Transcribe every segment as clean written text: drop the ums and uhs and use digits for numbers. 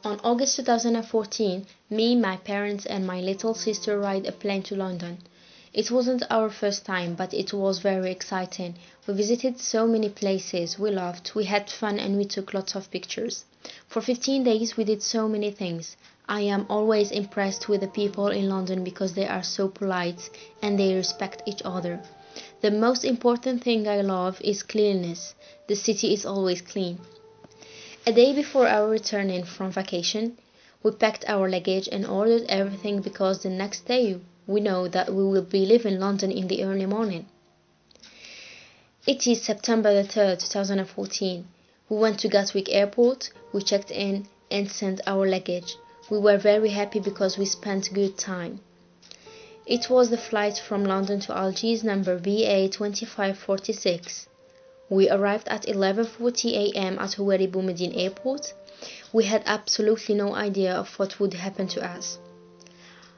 On August 2014, me, my parents, and my little sister ride a plane to London. It wasn't our first time, but it was very exciting. We visited so many places, we laughed, we had fun, and we took lots of pictures. For 15 days we did so many things. I am always impressed with the people in London because they are so polite and they respect each other. The most important thing I love is cleanliness. The city is always clean. A day before our returning from vacation, we packed our luggage and ordered everything because the next day we know that we will be leaving London in the early morning. It is September the 3rd, 2014. We went to Gatwick Airport, we checked in and sent our luggage. We were very happy because we spent good time. It was the flight from London to Algiers number BA 2546. We arrived at 11:40 a.m. at Houari Boumediene Airport. We had absolutely no idea of what would happen to us.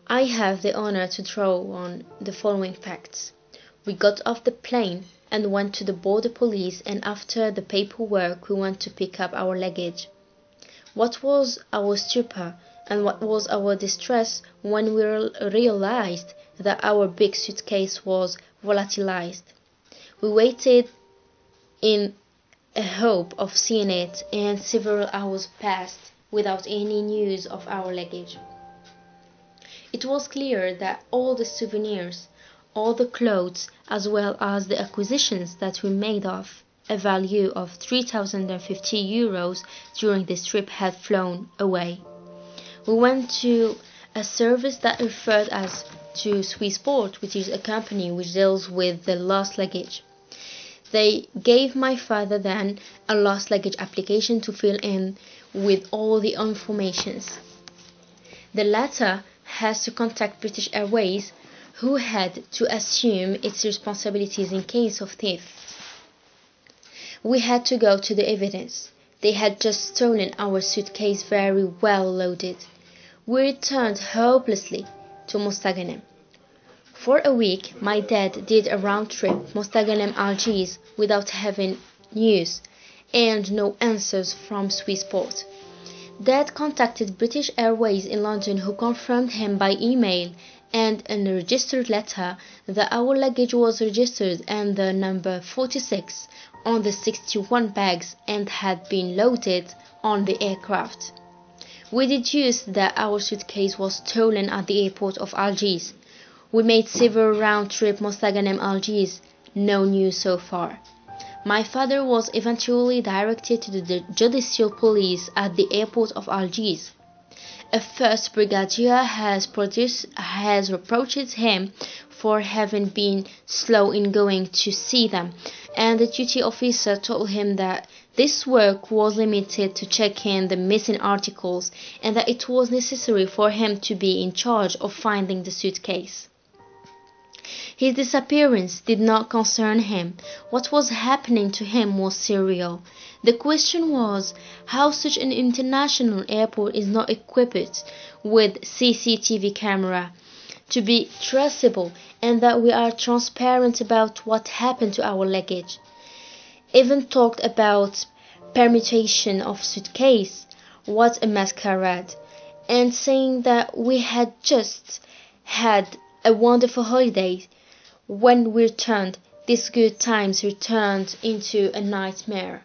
I have the honor to draw on the following facts. We got off the plane and went to the border police, and after the paperwork we went to pick up our luggage. What was our stupor and what was our distress when we realized that our big suitcase was volatilized. We waited in a hope of seeing it, and several hours passed without any news of our luggage. It was clear that all the souvenirs, all the clothes, as well as the acquisitions that we made of a value of 3,050 euros during this trip had flown away. We went to a service that referred us to Swissport, which is a company which deals with the lost luggage. They gave my father then a lost luggage application to fill in with all the informations. The latter has to contact British Airways, who had to assume its responsibilities in case of theft. We had to go to the evidence. They had just stolen our suitcase very well loaded. We returned hopelessly to Mostaganem. For a week, my dad did a round trip Mostaganem-Algiers without having news and no answers from Swissport. Dad contacted British Airways in London, who confirmed him by email and in a registered letter that our luggage was registered and the number 46 on the 61 bags and had been loaded on the aircraft. We deduced that our suitcase was stolen at the airport of Algiers. We made several round-trip Mostaganem-Algiers, no news so far. My father was eventually directed to the judicial police at the airport of Algiers. A first brigadier has reproached him for having been slow in going to see them, and the duty officer told him that this work was limited to checking the missing articles and that it was necessary for him to be in charge of finding the suitcase. His disappearance did not concern him. What was happening to him was surreal. The question was how such an international airport is not equipped with CCTV camera to be traceable, and that we are transparent about what happened to our luggage. Even talked about permutation of suitcase, what a masquerade, and saying that we had just had a wonderful holiday. When we returned, these good times returned into a nightmare.